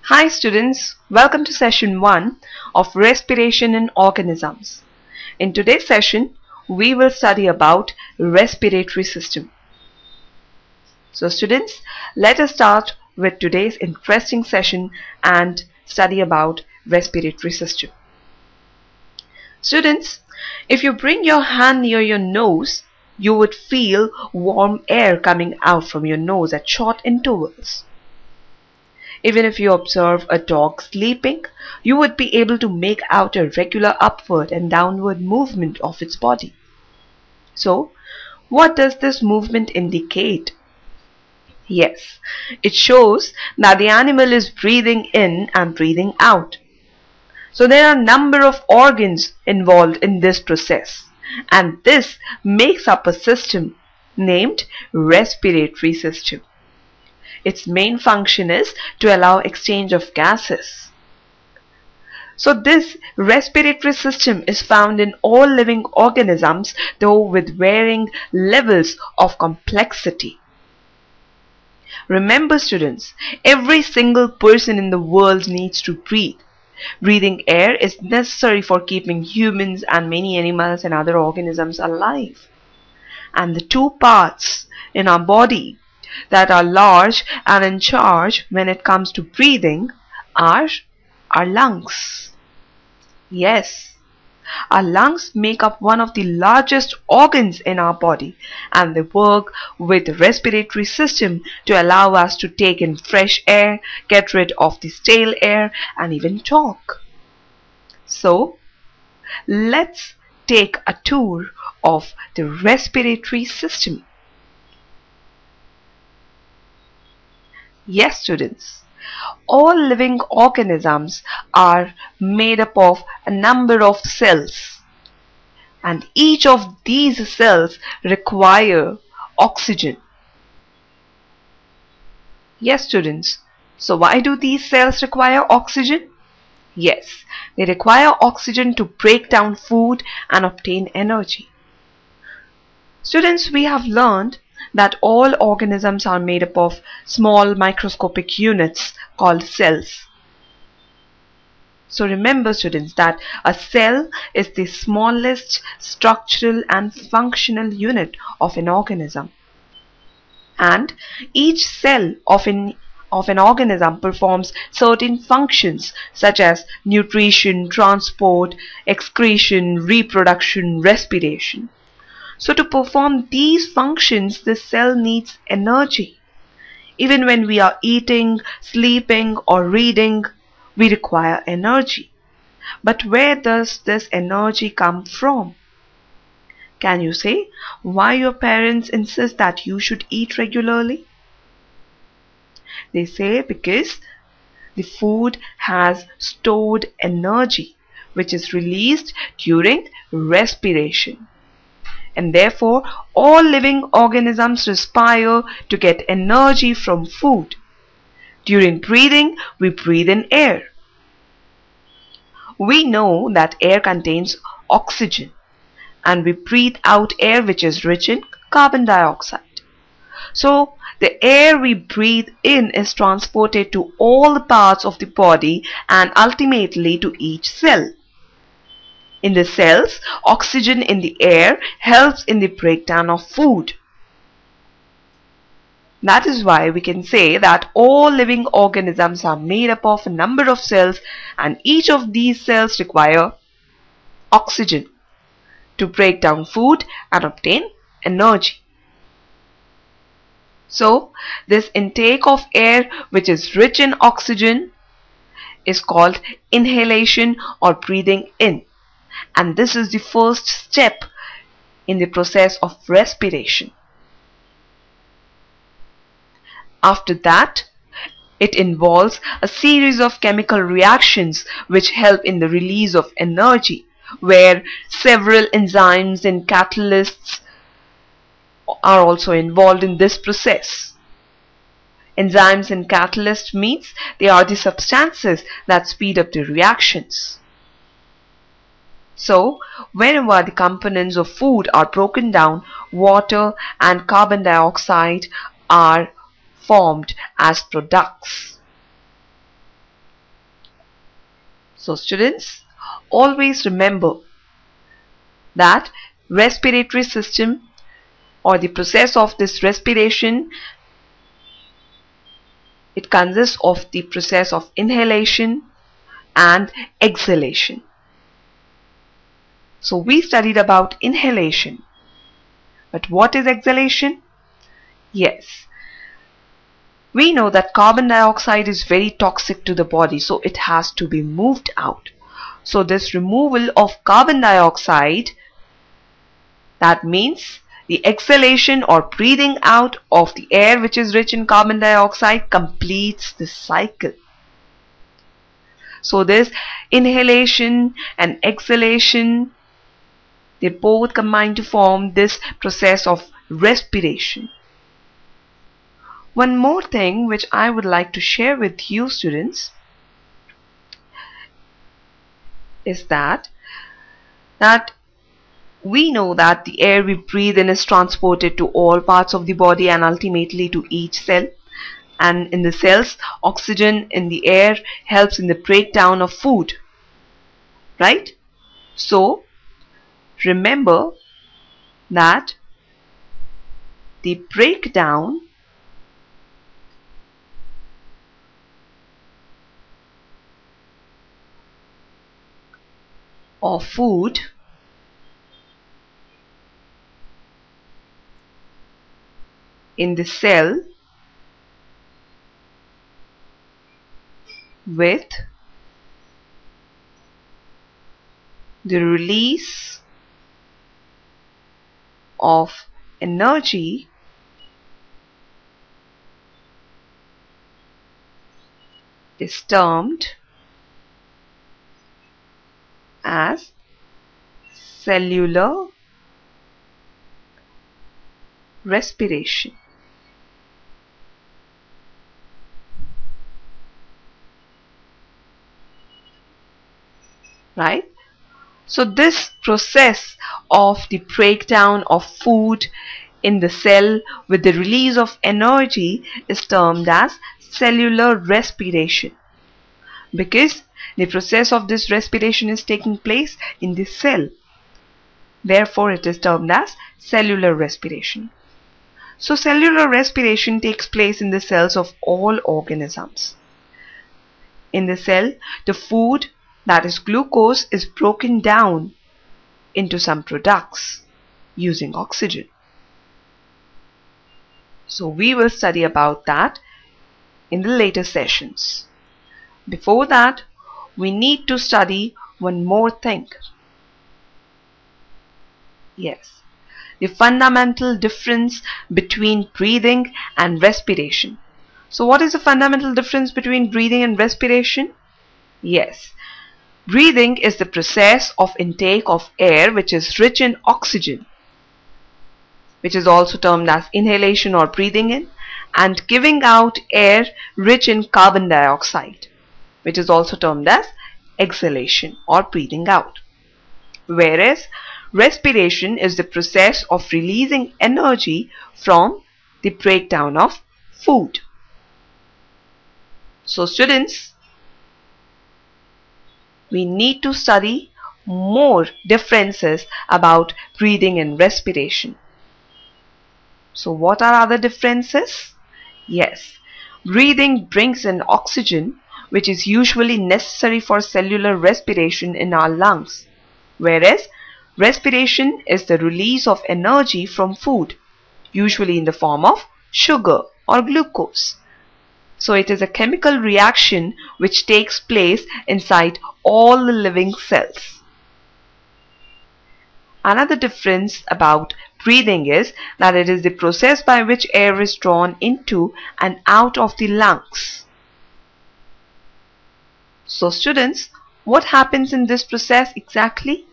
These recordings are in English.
Hi students, welcome to session 1 of Respiration in Organisms. In today's session, we will study about respiratory system. So students, let us start with today's interesting session and study about respiratory system. Students, if you bring your hand near your nose, you would feel warm air coming out from your nose at short intervals. Even if you observe a dog sleeping, you would be able to make out a regular upward and downward movement of its body. So, what does this movement indicate? Yes, it shows that the animal is breathing in and breathing out. So there are a number of organs involved in this process, and this makes up a system named respiratory system. Its main function is to allow exchange of gases. So this respiratory system is found in all living organisms, though with varying levels of complexity. Remember students, every single person in the world needs to breathe. Breathing air is necessary for keeping humans and many animals and other organisms alive. And the two parts in our body that are large and in charge when it comes to breathing are our lungs. Yes, our lungs make up one of the largest organs in our body, and they work with the respiratory system to allow us to take in fresh air, get rid of the stale air, and even talk. So, let's take a tour of the respiratory system. Yes students, all living organisms are made up of a number of cells, and each of these cells require oxygen. Yes students, so why do these cells require oxygen? Yes, they require oxygen to break down food and obtain energy. Students, we have learned that all organisms are made up of small microscopic units called cells. So remember students that a cell is the smallest structural and functional unit of an organism. And each cell of an organism performs certain functions such as nutrition, transport, excretion, reproduction, respiration. So to perform these functions, the cell needs energy. Even when we are eating, sleeping, or reading, we require energy. But where does this energy come from? Can you say why your parents insist that you should eat regularly? They say because the food has stored energy, which is released during respiration. And therefore, all living organisms respire to get energy from food. During breathing, we breathe in air. We know that air contains oxygen, and we breathe out air which is rich in carbon dioxide. So, the air we breathe in is transported to all the parts of the body and ultimately to each cell. In the cells, oxygen in the air helps in the breakdown of food. That is why we can say that all living organisms are made up of a number of cells, and each of these cells require oxygen to break down food and obtain energy. So, this intake of air which is rich in oxygen is called inhalation or breathing in. And this is the first step in the process of respiration. After that, it involves a series of chemical reactions which help in the release of energy, where several enzymes and catalysts are also involved in this process. Enzymes and catalysts means they are the substances that speed up the reactions. So, whenever the components of food are broken down, water and carbon dioxide are formed as products. So students, always remember that respiratory system or the process of this respiration, it consists of the process of inhalation and exhalation. So we studied about inhalation. But what is exhalation? Yes, we know that carbon dioxide is very toxic to the body, so it has to be moved out. So this removal of carbon dioxide, that means the exhalation or breathing out of the air which is rich in carbon dioxide, completes this cycle. So this inhalation and exhalation, they both combine to form this process of respiration. One more thing which I would like to share with you students is that we know that the air we breathe in is transported to all parts of the body and ultimately to each cell. And in the cells, oxygen in the air helps in the breakdown of food. Right? So, remember that the breakdown of food in the cell with the release of energy is termed as cellular respiration. Right? So this process of the breakdown of food in the cell with the release of energy is termed as cellular respiration, because the process of this respiration is taking place in the cell. Therefore, it is termed as cellular respiration. So cellular respiration takes place in the cells of all organisms. In the cell, the food, that is glucose, is broken down into some products using oxygen. So we will study about that in the later sessions. Before that, we need to study one more thing. Yes, the fundamental difference between breathing and respiration. So what is the fundamental difference between breathing and respiration? Yes, breathing is the process of intake of air which is rich in oxygen, which is also termed as inhalation or breathing in, and giving out air rich in carbon dioxide, which is also termed as exhalation or breathing out. Whereas respiration is the process of releasing energy from the breakdown of food. So students, we need to study more differences about breathing and respiration. So what are other differences? Yes, breathing brings in oxygen, which is usually necessary for cellular respiration in our lungs, whereas respiration is the release of energy from food, usually in the form of sugar or glucose. So it is a chemical reaction which takes place inside all the living cells. Another difference about breathing is that it is the process by which air is drawn into and out of the lungs. So students, what happens in this process exactly?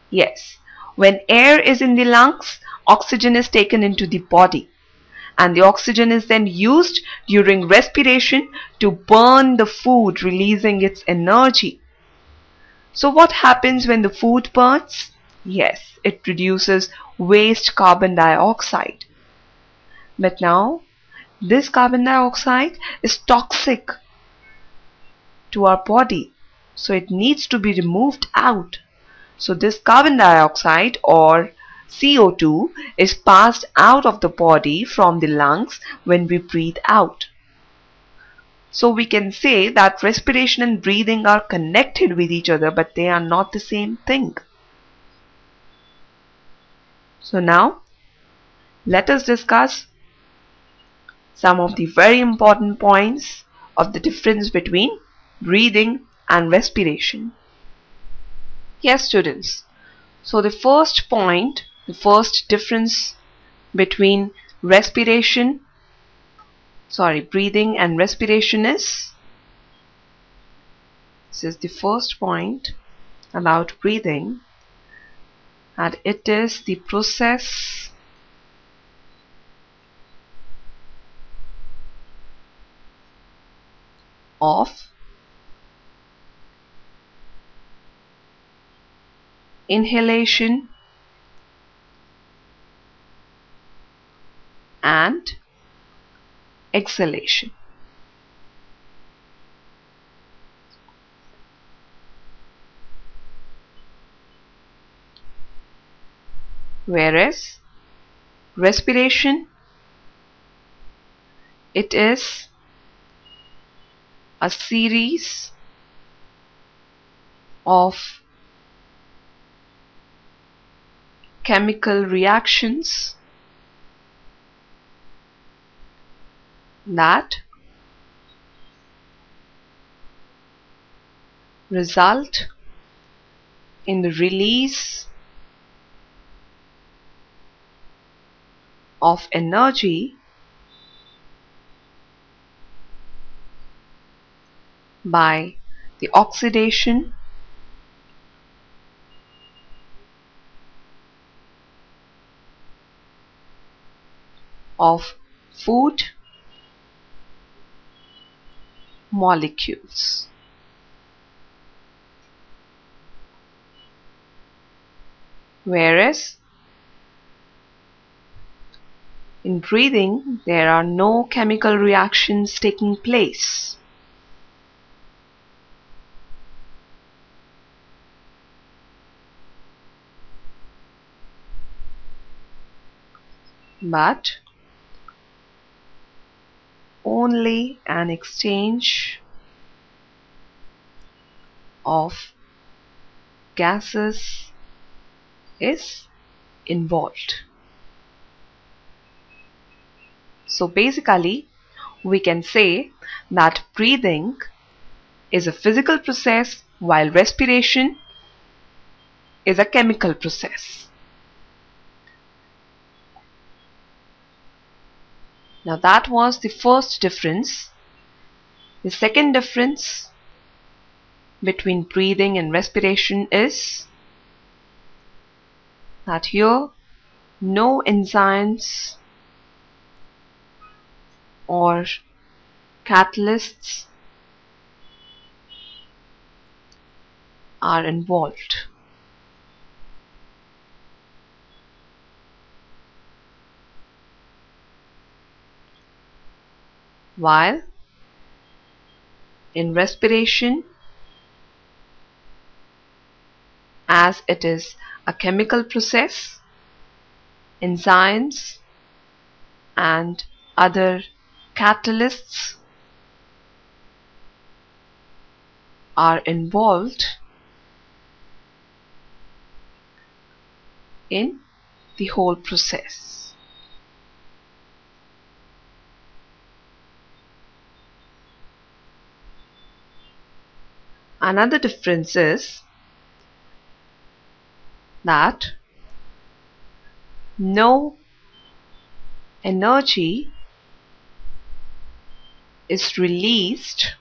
Yes, when air is in the lungs, oxygen is taken into the body, and the oxygen is then used during respiration to burn the food, releasing its energy. So what happens when the food burns? Yes, it produces waste carbon dioxide. But now, this carbon dioxide is toxic to our body, so it needs to be removed out. So this carbon dioxide or CO2 is passed out of the body from the lungs when we breathe out. So we can say that respiration and breathing are connected with each other, but they are not the same thing. So now let us discuss some of the very important points of the difference between breathing and respiration. Yes, students. So the first point, the first difference between breathing and respiration is, this is the first point about breathing, and it is the process of inhalation and exhalation. Whereas respiration, it is a series of chemical reactions that result in the release of energy by the oxidation of food molecules. Whereas in breathing, there are no chemical reactions taking place. But only an exchange of gases is involved. So basically, we can say that breathing is a physical process while respiration is a chemical process. Now that was the first difference. The second difference between breathing and respiration is that here no enzymes or catalysts are involved. While in respiration, as it is a chemical process, enzymes and other catalysts are involved in the whole process. Another difference is that no energy is released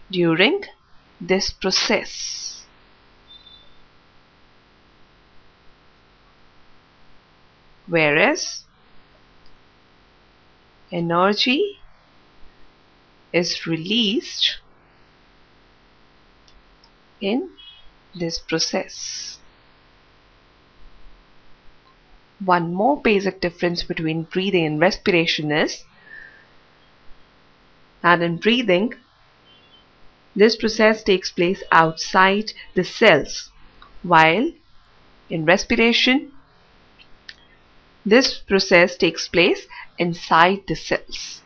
during this process. Whereas energy is released in this process. One more basic difference between breathing and respiration is that in breathing, This process takes place outside the cells, while in respiration, this process takes place inside the cells.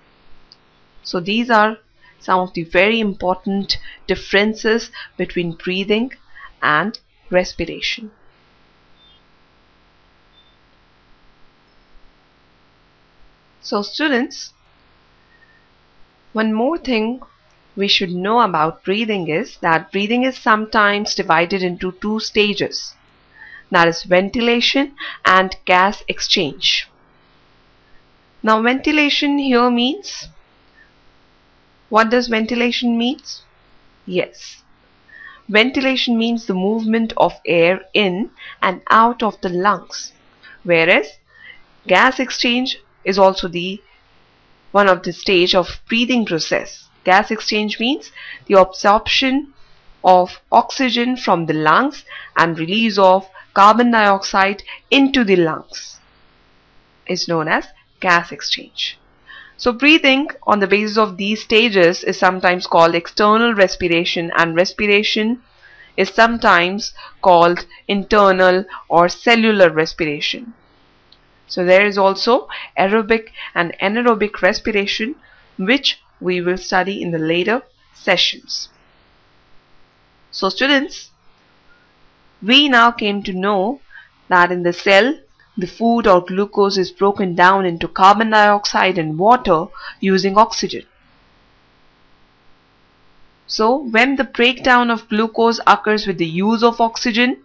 So these are some of the very important differences between breathing and respiration. So students, one more thing we should know about breathing is that breathing is sometimes divided into two stages, that is ventilation and gas exchange. Now ventilation here means, what does ventilation means? Yes, ventilation means the movement of air in and out of the lungs, whereas gas exchange is also one of the stage of breathing process. Gas exchange means the absorption of oxygen from the lungs and release of carbon dioxide into the lungs is known as gas exchange. So breathing on the basis of these stages is sometimes called external respiration, and respiration is sometimes called internal or cellular respiration. So there is also aerobic and anaerobic respiration, which we will study in the later sessions. So students, we now came to know that in the cell, the food or glucose is broken down into carbon dioxide and water using oxygen. So when the breakdown of glucose occurs with the use of oxygen,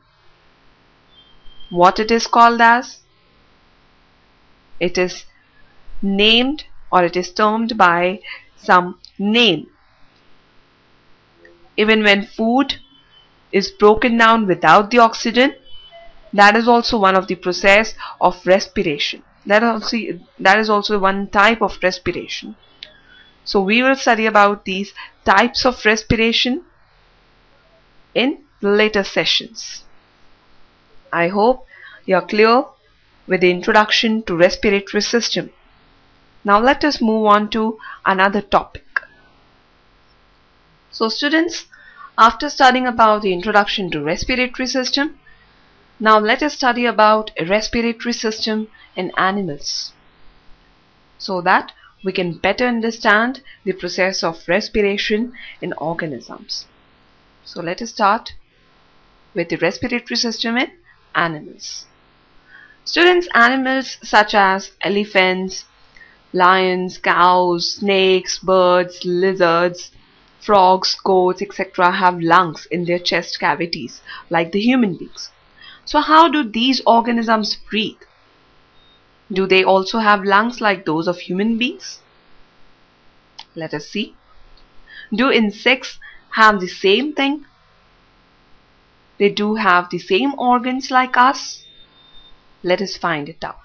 what it is called as? It is named, or it is termed by some name. Even when food is broken down without the oxygen, that is also one of the process of respiration. That is also one type of respiration. So we will study about these types of respiration in later sessions. I hope you are clear with the introduction to respiratory system. Now let us move on to another topic. So students, after studying about the introduction to respiratory system, now let us study about a respiratory system in animals, so that we can better understand the process of respiration in organisms. So let us start with the respiratory system in animals. Students, animals such as elephants, lions, cows, snakes, birds, lizards, frogs, goats, etc. have lungs in their chest cavities like the human beings. So how do these organisms breathe? Do they also have lungs like those of human beings? Let us see. Do insects have the same thing? They do have the same organs like us? Let us find it out.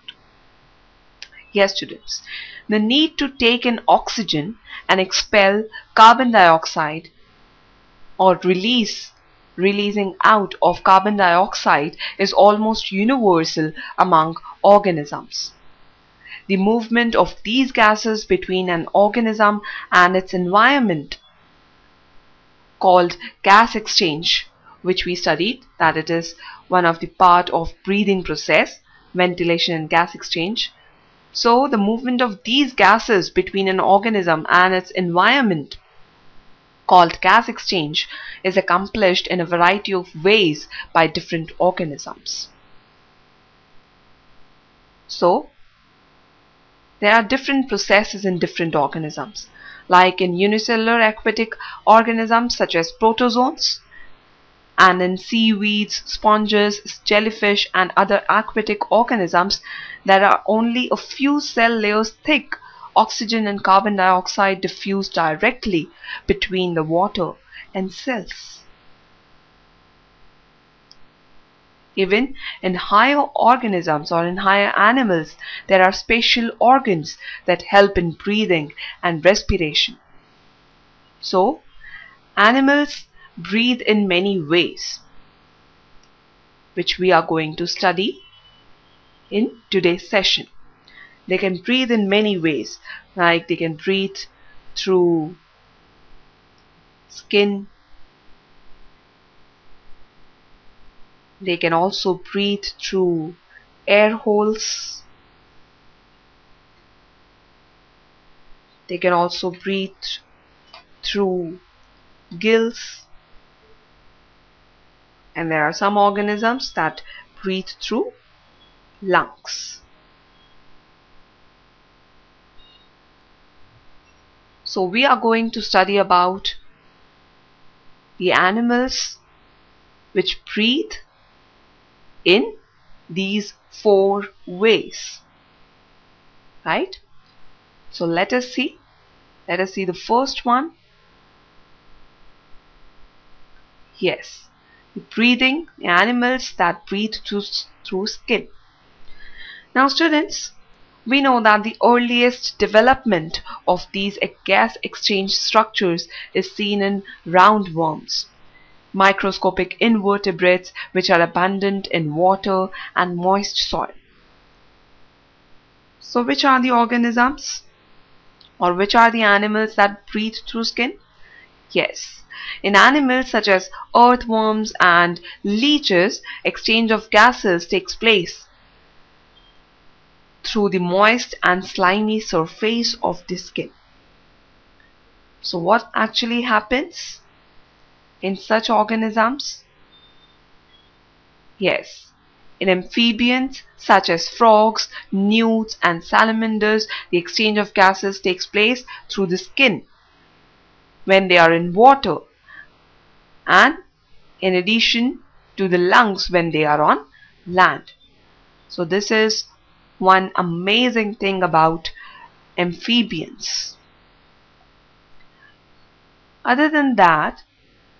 Yes, students, the need to take in oxygen and expel carbon dioxide, or releasing out of carbon dioxide, is almost universal among organisms. The movement of these gases between an organism and its environment, called gas exchange, which we studied, that it is one of the part of breathing process, ventilation and gas exchange. So the movement of these gases between an organism and its environment, called gas exchange, is accomplished in a variety of ways by different organisms. So there are different processes in different organisms, like in unicellular aquatic organisms such as protozoans, and in seaweeds, sponges, jellyfish and other aquatic organisms that are only a few cell layers thick, oxygen and carbon dioxide diffuse directly between the water and cells. Even in higher organisms or in higher animals, there are special organs that help in breathing and respiration. So, animals breathe in many ways, which we are going to study in today's session. They can breathe in many ways, like they can breathe through skin. They can also breathe through air holes. They can also breathe through gills. And there are some organisms that breathe through lungs. So we are going to study about the animals which breathe in these 4 ways, right? So let us see the first one. Yes, the animals that breathe through skin. Now students, we know that the earliest development of these gas exchange structures is seen in roundworms, microscopic invertebrates which are abundant in water and moist soil. So which are the organisms, or which are the animals that breathe through skin? Yes, in animals such as earthworms and leeches, exchange of gases takes place through the moist and slimy surface of the skin. So what actually happens in such organisms? Yes, in amphibians such as frogs, newts and salamanders, the exchange of gases takes place through the skin when they are in water, and in addition to the lungs when they are on land. So this is one amazing thing about amphibians. Other than that,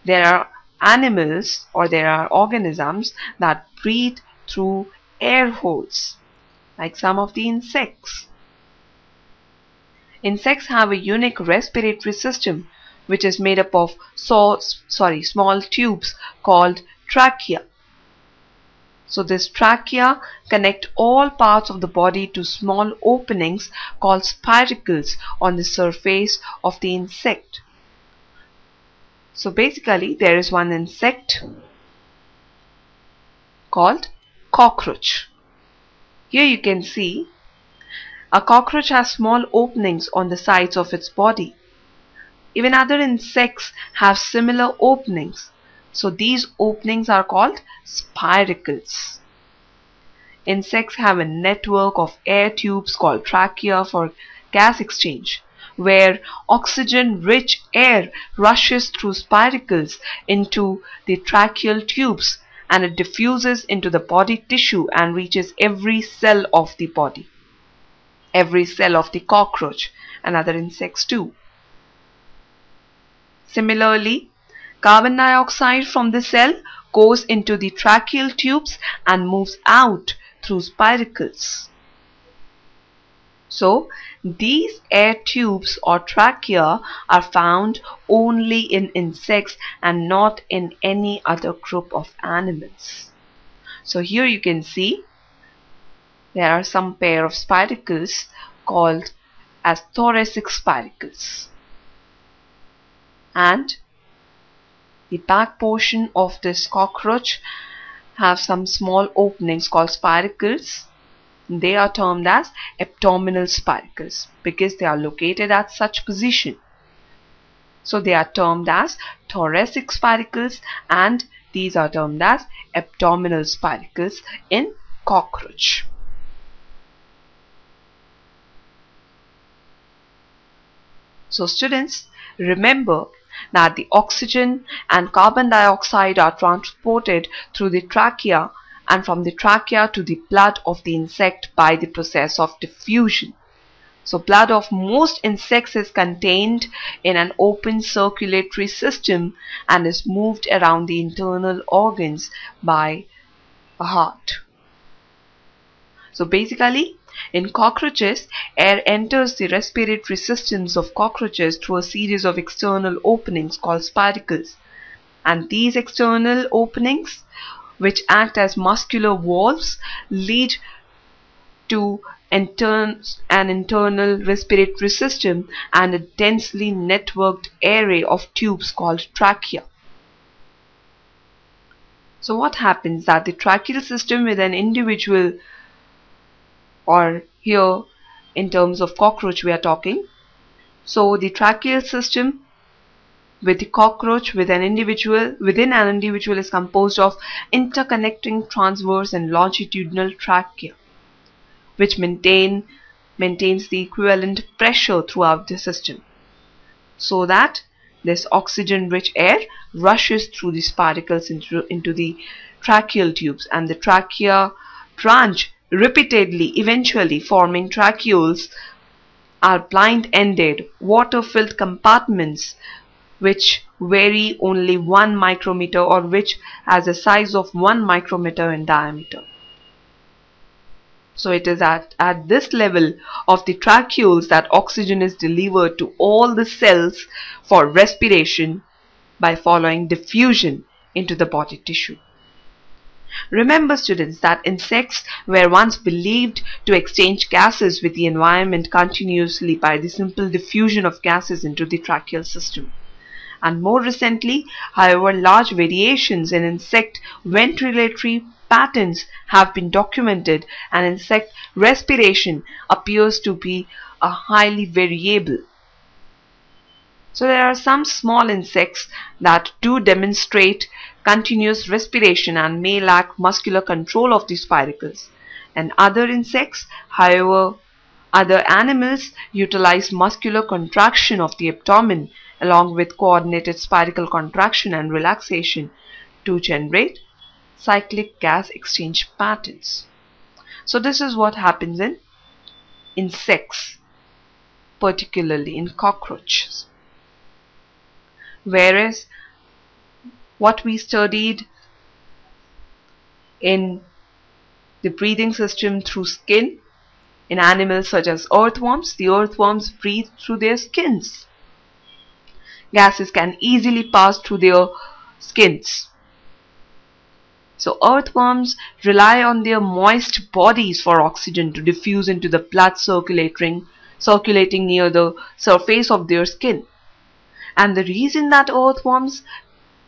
there are animals, or there are organisms that breathe through air holes, like some of the insects. Insects have a unique respiratory system which is made up of small tubes called trachea. So this trachea connect all parts of the body to small openings called spiracles on the surface of the insect. So basically there is one insect called cockroach. Here you can see a cockroach has small openings on the sides of its body. Even other insects have similar openings. So these openings are called spiracles. Insects have a network of air tubes called trachea for gas exchange, where oxygen-rich air rushes through spiracles into the tracheal tubes, and it diffuses into the body tissue and reaches every cell of the body, every cell of the cockroach and other insects too. Similarly, carbon dioxide from the cell goes into the tracheal tubes and moves out through spiracles. So these air tubes or trachea are found only in insects and not in any other group of animals. So here you can see there are some pair of spiracles called as thoracic spiracles, and the back portion of this cockroach have some small openings called spiracles. They are termed as abdominal spiracles because they are located at such position. So they are termed as thoracic spiracles, and these are termed as abdominal spiracles in cockroach. So students, remember that the oxygen and carbon dioxide are transported through the trachea and from the trachea to the blood of the insect by the process of diffusion. So blood of most insects is contained in an open circulatory system and is moved around the internal organs by a heart. So basically, in cockroaches, air enters the respiratory systems of cockroaches through a series of external openings called spiracles. And these external openings, which act as muscular valves, lead to an internal respiratory system, and a densely networked array of tubes called trachea. So what happens that the tracheal system with an individual, or here in terms of cockroach we are talking, so the tracheal system with the cockroach within an individual is composed of interconnecting transverse and longitudinal trachea, which maintains the equivalent pressure throughout the system, so that this oxygen-rich air rushes through these particles into the tracheal tubes, and the trachea branch repeatedly, eventually forming tracheoles are blind-ended, water-filled compartments which vary only 1 micrometer, or which has a size of 1 micrometer in diameter. So it is at this level of the tracheoles that oxygen is delivered to all the cells for respiration by following diffusion into the body tissue. Remember, students, that insects were once believed to exchange gases with the environment continuously by the simple diffusion of gases into the tracheal system. And more recently, however, large variations in insect ventilatory patterns have been documented, and insect respiration appears to be a highly variable. So there are some small insects that do demonstrate continuous respiration and may lack muscular control of these spiracles. And other insects, however, other animals utilize muscular contraction of the abdomen along with coordinated spiracle contraction and relaxation to generate cyclic gas exchange patterns. So this is what happens in insects, particularly in cockroaches. Whereas what we studied in the breathing system through skin, in animals such as earthworms, the earthworms breathe through their skins. Gases can easily pass through their skins. So earthworms rely on their moist bodies for oxygen to diffuse into the blood circulating near the surface of their skin. And the reason that earthworms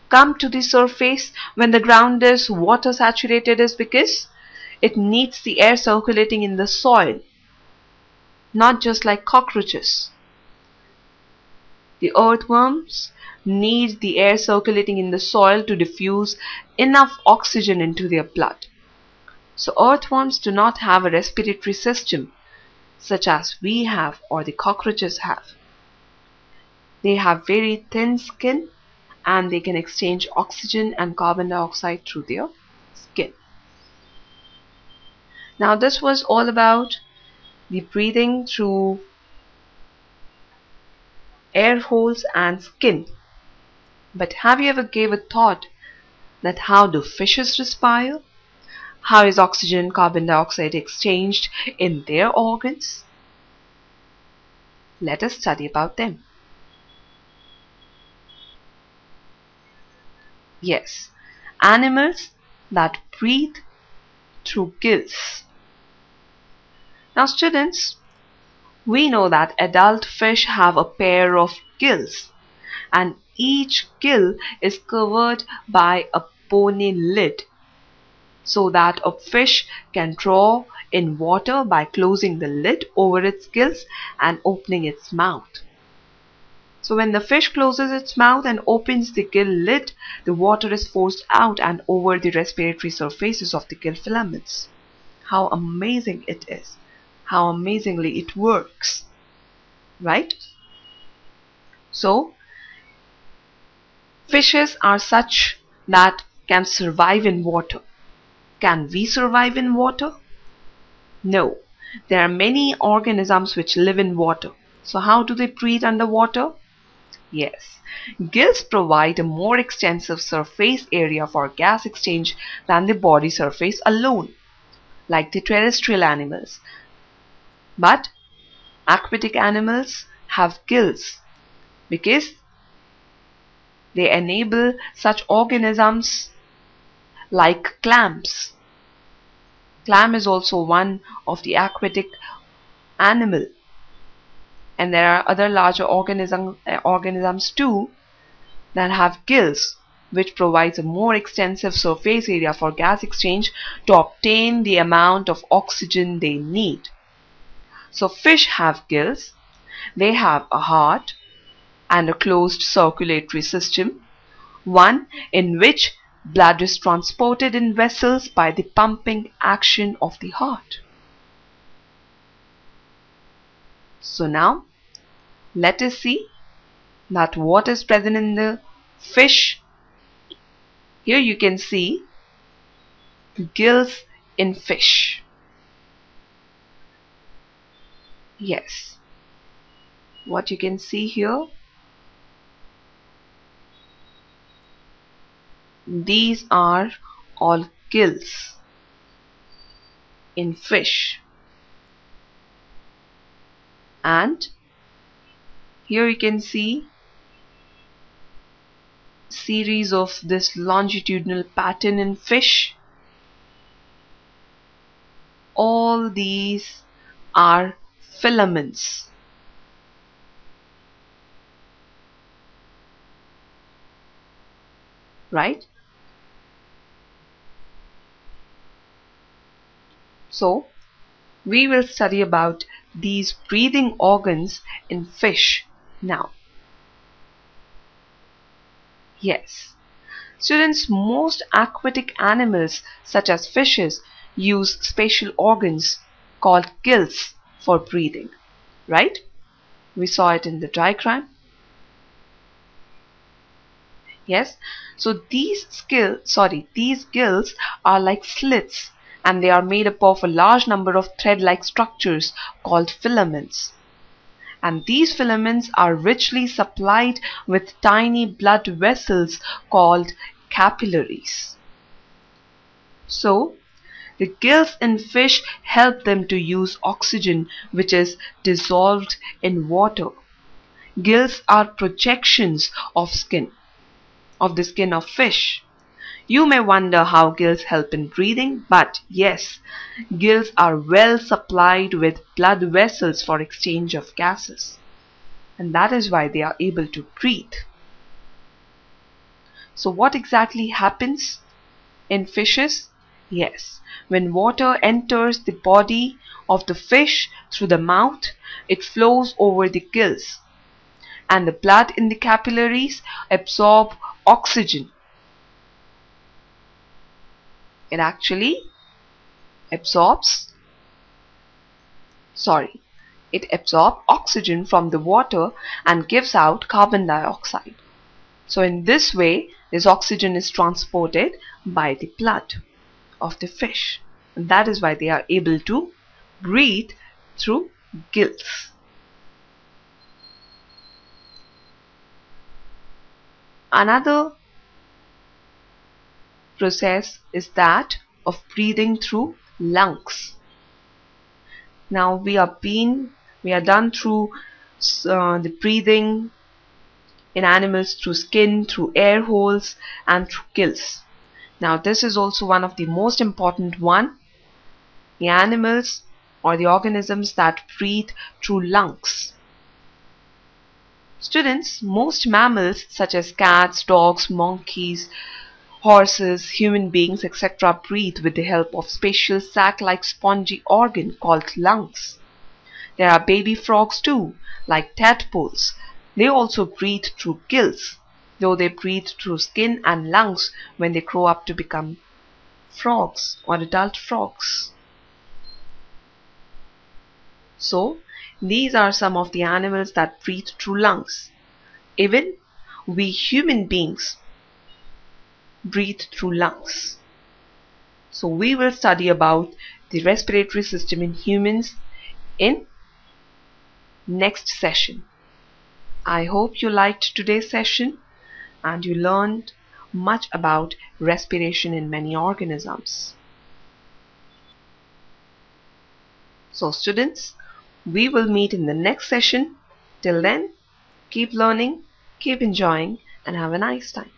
come to the surface when the ground is water saturated is because it needs the air circulating in the soil, not just like cockroaches. The earthworms need the air circulating in the soil to diffuse enough oxygen into their blood. So earthworms do not have a respiratory system such as we have or the cockroaches have. They have very thin skin and they can exchange oxygen and carbon dioxide through their skin. Now this was all about the breathing through air holes and skin. But have you ever gave a thought that how do fishes respire? How is oxygen and carbon dioxide exchanged in their organs? Let us study about them. Yes, animals that breathe through gills. Now students, we know that adult fish have a pair of gills, and each gill is covered by a bony lid so that a fish can draw in water by closing the lid over its gills and opening its mouth. So when the fish closes its mouth and opens the gill lid, the water is forced out and over the respiratory surfaces of the gill filaments. How amazing it is! How amazingly it works, right? So fishes are such that can survive in water. Can we survive in water? No. There are many organisms which live in water. So how do they breathe underwater? Yes, gills provide a more extensive surface area for gas exchange than the body surface alone, like the terrestrial animals. But aquatic animals have gills because they enable such organisms like clams Clam is also one of the aquatic animal, and there are other larger organisms too that have gills, which provides a more extensive surface area for gas exchange to obtain the amount of oxygen they need. So fish have gills, they have a heart and a closed circulatory system, one in which blood is transported in vessels by the pumping action of the heart. So now let us see that what is present in the fish. Here you can see gills in fish. Yes, what you can see here, these are all gills in fish. And here you can see series of this longitudinal pattern in fish. All these are filaments. Right? So we will study about these breathing organs in fish now. Yes, students, most aquatic animals such as fishes use special organs called gills for breathing, right? We saw it in the diagram. Yes, so these gills are like slits, and they are made up of a large number of thread-like structures called filaments. And these filaments are richly supplied with tiny blood vessels called capillaries. So the gills in fish help them to use oxygen which is dissolved in water. Gills are projections of the skin of fish. You may wonder how gills help in breathing, but yes, gills are well supplied with blood vessels for exchange of gases, and that is why they are able to breathe. So what exactly happens in fishes? Yes, when water enters the body of the fish through the mouth, it flows over the gills, and the blood in the capillaries absorb oxygen. It actually absorbs oxygen from the water and gives out carbon dioxide. So in this way, this oxygen is transported by the blood of the fish, and that is why they are able to breathe through gills. Another process is that of breathing through lungs. Now we are done through the breathing in animals through skin, through air holes, and through gills. Now this is also one of the most important one, the animals or the organisms that breathe through lungs. Students, most mammals such as cats, dogs, monkeys, horses, human beings, etc. breathe with the help of special sac-like spongy organ called lungs. There are baby frogs too, like tadpoles. They also breathe through gills, though they breathe through skin and lungs when they grow up to become frogs or adult frogs. So, these are some of the animals that breathe through lungs. Even we human beings breathe through lungs. So we will study about the respiratory system in humans in next session. I hope you liked today's session and you learned much about respiration in many organisms. So students, we will meet in the next session. Till then, keep learning, keep enjoying, and have a nice time.